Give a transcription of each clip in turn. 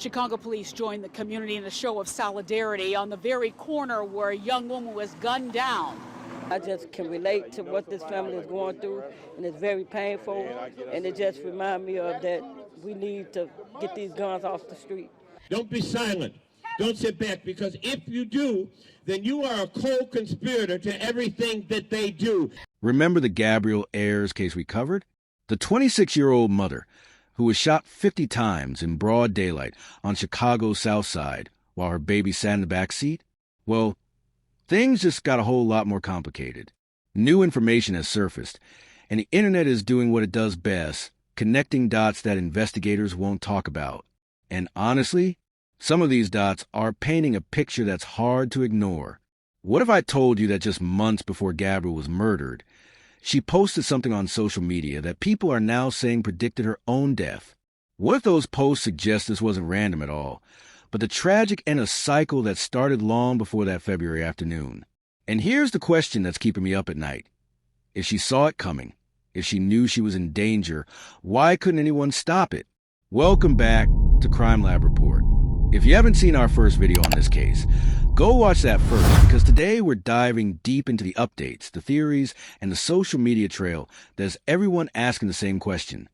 Chicago police joined the community in a show of solidarity on the very corner where a young woman was gunned down. I just can relate to what this family is going through, and it's very painful, and it just reminds me of that we need to get these guns off the street. Don't be silent. Don't sit back, because if you do, then you are a co-conspirator to everything that they do. Remember the Gabryel Ayers case we covered? The 26-year-old mother who was shot 50 times in broad daylight on Chicago's South Side while her baby sat in the back seat? Well, things just got a whole lot more complicated. New information has surfaced, and the internet is doing what it does best, connecting dots that investigators won't talk about. And honestly, some of these dots are painting a picture that's hard to ignore. What if I told you that just months before Gabryel was murdered, she posted something on social media that people are now saying predicted her own death? What if those posts suggest this wasn't random at all, but the tragic end of a cycle that started long before that February afternoon? And here's the question that's keeping me up at night. If she saw it coming, if she knew she was in danger, why couldn't anyone stop it? Welcome back to CrimeLab Report. If you haven't seen our first video on this case, go watch that first, because today we're diving deep into the updates, the theories, and the social media trail that has everyone asking the same question.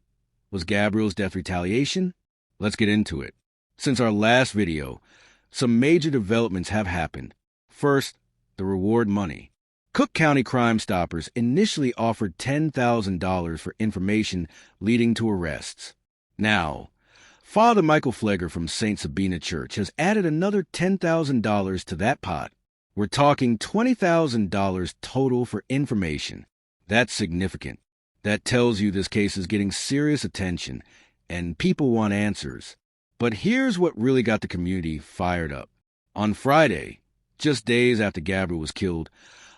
Was Gabryel's death retaliation? Let's get into it. Since our last video, some major developments have happened. First, the reward money. Cook County Crime Stoppers initially offered $10,000 for information leading to arrests. Now, Father Michael Flegger from St. Sabina Church has added another $10,000 to that pot. We're talking $20,000 total for information. That's significant. That tells you this case is getting serious attention, and people want answers. But here's what really got the community fired up. On Friday, just days after Gabryel was killed,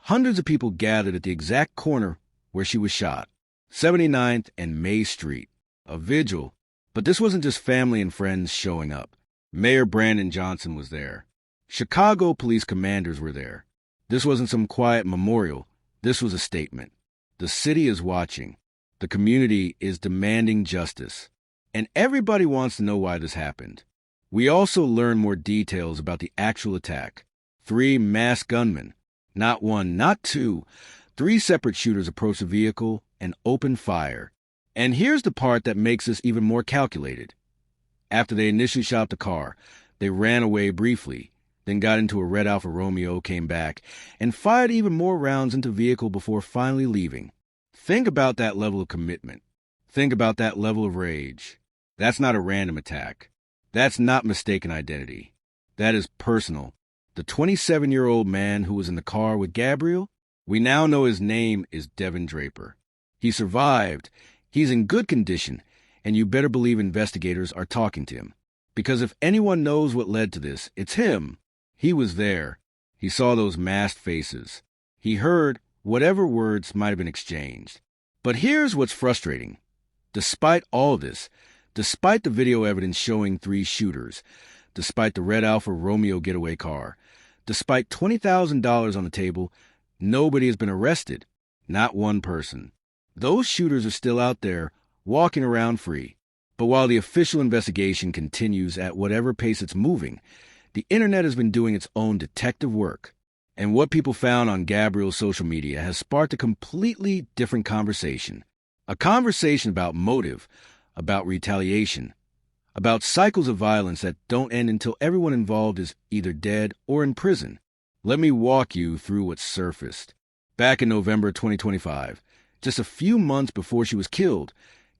hundreds of people gathered at the exact corner where she was shot, 79th and May Street. A vigil. But this wasn't just family and friends showing up. Mayor Brandon Johnson was there. Chicago police commanders were there. This wasn't some quiet memorial. This was a statement. The city is watching. The community is demanding justice. And everybody wants to know why this happened. We also learned more details about the actual attack. 3 masked gunmen. Not one, not two. 3 separate shooters approached the vehicle and opened fire. And here's the part that makes this even more calculated. After they initially shot the car, they ran away briefly, then got into a red Alfa Romeo, came back, and fired even more rounds into the vehicle before finally leaving. Think about that level of commitment. Think about that level of rage. That's not a random attack. That's not mistaken identity. That is personal. The 27-year-old man who was in the car with Gabryel, we now know his name is Devin Draper. He survived. He's in good condition, and you better believe investigators are talking to him. Because if anyone knows what led to this, it's him. He was there. He saw those masked faces. He heard whatever words might have been exchanged. But here's what's frustrating. Despite all this, despite the video evidence showing 3 shooters, despite the red Alfa Romeo getaway car, despite $20,000 on the table, nobody has been arrested. Not one person. Those shooters are still out there, walking around free. But while the official investigation continues at whatever pace it's moving, the internet has been doing its own detective work. And what people found on Gabryel's social media has sparked a completely different conversation. A conversation about motive, about retaliation, about cycles of violence that don't end until everyone involved is either dead or in prison. Let me walk you through what surfaced. Back in November 2025, just a few months before she was killed,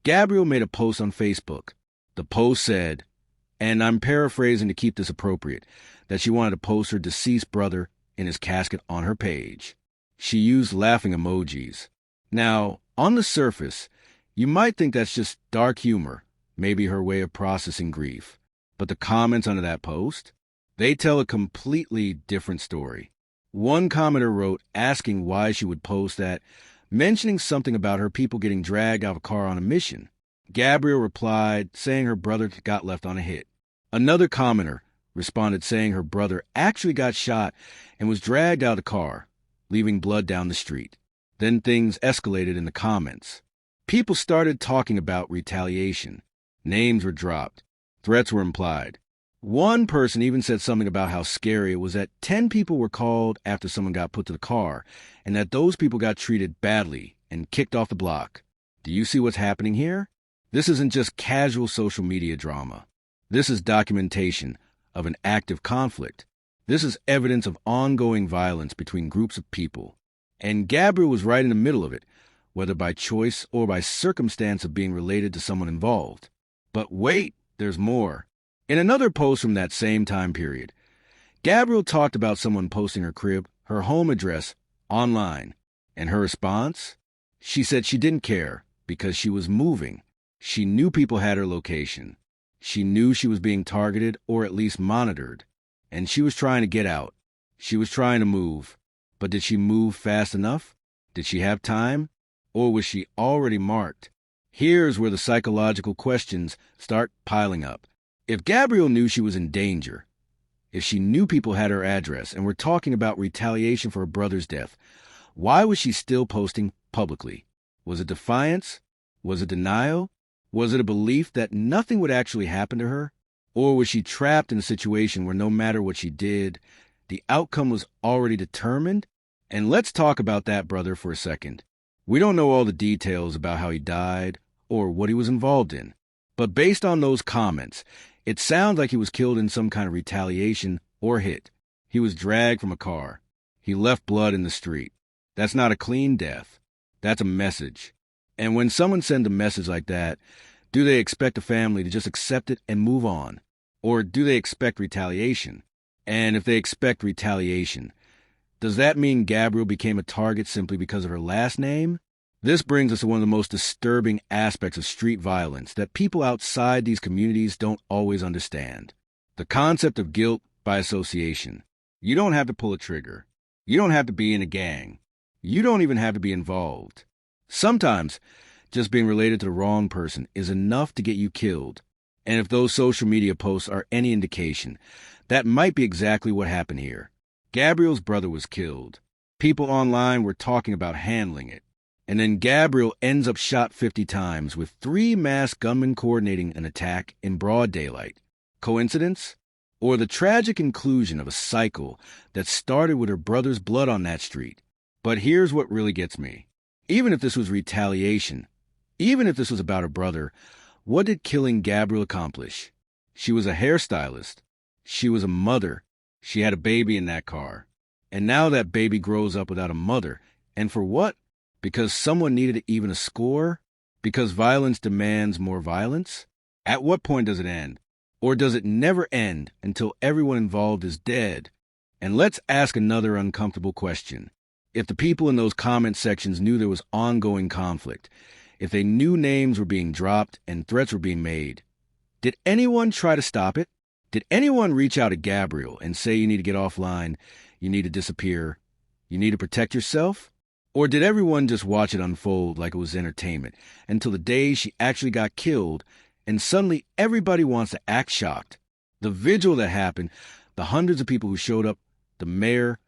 Gabryel made a post on Facebook. The post said, and I'm paraphrasing to keep this appropriate, that she wanted to post her deceased brother in his casket on her page. She used laughing emojis. Now, on the surface, you might think that's just dark humor, maybe her way of processing grief. But the comments under that post, they tell a completely different story. One commenter wrote asking why she would post that, mentioning something about her people getting dragged out of a car on a mission. Gabryel replied, saying her brother got left on a hit. Another commenter responded saying her brother actually got shot and was dragged out of the car, leaving blood down the street. Then things escalated in the comments. People started talking about retaliation. Names were dropped. Threats were implied. One person even said something about how scary it was that 10 people were called after someone got put to the car, and that those people got treated badly and kicked off the block. Do you see what's happening here? This isn't just casual social media drama. This is documentation of an active conflict. This is evidence of ongoing violence between groups of people. And Gabryel was right in the middle of it, whether by choice or by circumstance of being related to someone involved. But wait, there's more. In another post from that same time period, Gabryel talked about someone posting her crib, her home address, online. And her response? She said she didn't care because she was moving. She knew people had her location. She knew she was being targeted or at least monitored. And she was trying to get out. She was trying to move. But did she move fast enough? Did she have time? Or was she already marked? Here's where the psychological questions start piling up. If Gabryel knew she was in danger, if she knew people had her address and were talking about retaliation for her brother's death, why was she still posting publicly? Was it defiance? Was it denial? Was it a belief that nothing would actually happen to her? Or was she trapped in a situation where no matter what she did, the outcome was already determined? And let's talk about that brother for a second. We don't know all the details about how he died or what he was involved in. But based on those comments, it sounds like he was killed in some kind of retaliation or hit. He was dragged from a car. He left blood in the street. That's not a clean death. That's a message. And when someone sends a message like that, do they expect a family to just accept it and move on? Or do they expect retaliation? And if they expect retaliation, does that mean Gabryel became a target simply because of her last name? This brings us to one of the most disturbing aspects of street violence that people outside these communities don't always understand. The concept of guilt by association. You don't have to pull a trigger. You don't have to be in a gang. You don't even have to be involved. Sometimes, just being related to the wrong person is enough to get you killed. And if those social media posts are any indication, that might be exactly what happened here. Gabryel's brother was killed. People online were talking about handling it. And then Gabryel ends up shot 50 times with 3 masked gunmen coordinating an attack in broad daylight. Coincidence? Or the tragic conclusion of a cycle that started with her brother's blood on that street? But here's what really gets me. Even if this was retaliation, even if this was about her brother, what did killing Gabryel accomplish? She was a hairstylist. She was a mother. She had a baby in that car. And now that baby grows up without a mother. And for what? Because someone needed to even a score? Because violence demands more violence? At what point does it end? Or does it never end until everyone involved is dead? And let's ask another uncomfortable question. If the people in those comment sections knew there was ongoing conflict, if they knew names were being dropped and threats were being made, did anyone try to stop it? Did anyone reach out to Gabryel and say you need to get offline, you need to disappear, you need to protect yourself? Or did everyone just watch it unfold like it was entertainment until the day she actually got killed and suddenly everybody wants to act shocked? The vigil that happened, the hundreds of people who showed up, the mayor,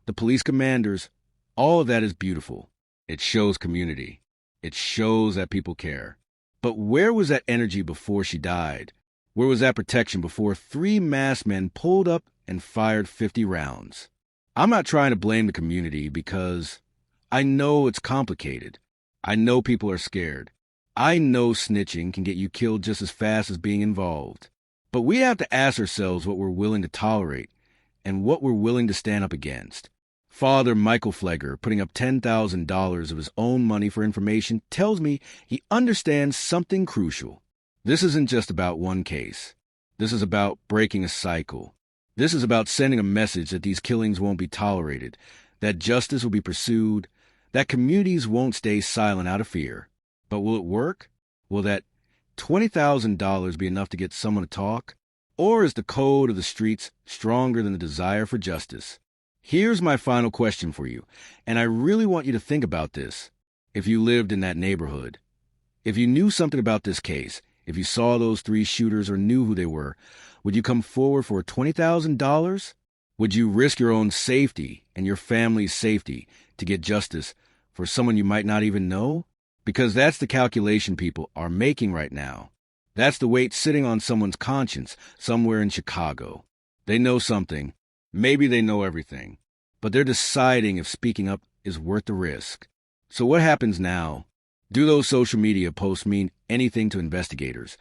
the police commanders, all of that is beautiful. It shows community. It shows that people care. But where was that energy before she died? Where was that protection before 3 masked men pulled up and fired 50 rounds? I'm not trying to blame the community because I know it's complicated. I know people are scared. I know snitching can get you killed just as fast as being involved. But we have to ask ourselves what we're willing to tolerate and what we're willing to stand up against. Father Michael Flegger, putting up $10,000 of his own money for information, tells me he understands something crucial. This isn't just about one case. This is about breaking a cycle. This is about sending a message that these killings won't be tolerated, that justice will be pursued, that communities won't stay silent out of fear. But will it work? Will that $20,000 be enough to get someone to talk? Or is the code of the streets stronger than the desire for justice? Here's my final question for you, and I really want you to think about this. If you lived in that neighborhood, if you knew something about this case, if you saw those 3 shooters or knew who they were, would you come forward for $20,000? Would you risk your own safety and your family's safety to get justice for someone you might not even know? Because that's the calculation people are making right now. That's the weight sitting on someone's conscience somewhere in Chicago. They know something. Maybe they know everything. But they're deciding if speaking up is worth the risk. So what happens now? Do those social media posts mean anything to investigators?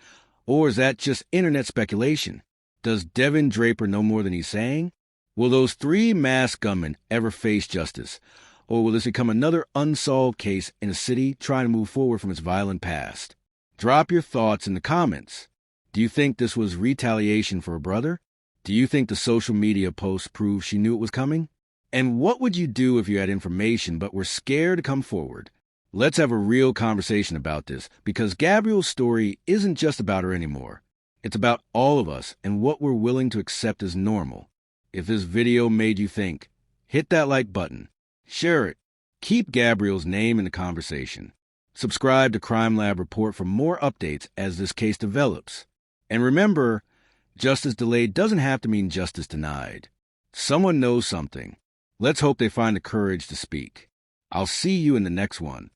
Or is that just internet speculation? Does Devin Draper know more than he's saying? Will those 3 masked gunmen ever face justice? Or will this become another unsolved case in a city trying to move forward from its violent past? Drop your thoughts in the comments. Do you think this was retaliation for a brother? Do you think the social media post proved she knew it was coming? And what would you do if you had information but were scared to come forward? Let's have a real conversation about this, because Gabryel's story isn't just about her anymore. It's about all of us and what we're willing to accept as normal. If this video made you think, hit that like button. Share it. Keep Gabryel's name in the conversation. Subscribe to CrimeLab Report for more updates as this case develops. And remember, justice delayed doesn't have to mean justice denied. Someone knows something. Let's hope they find the courage to speak. I'll see you in the next one.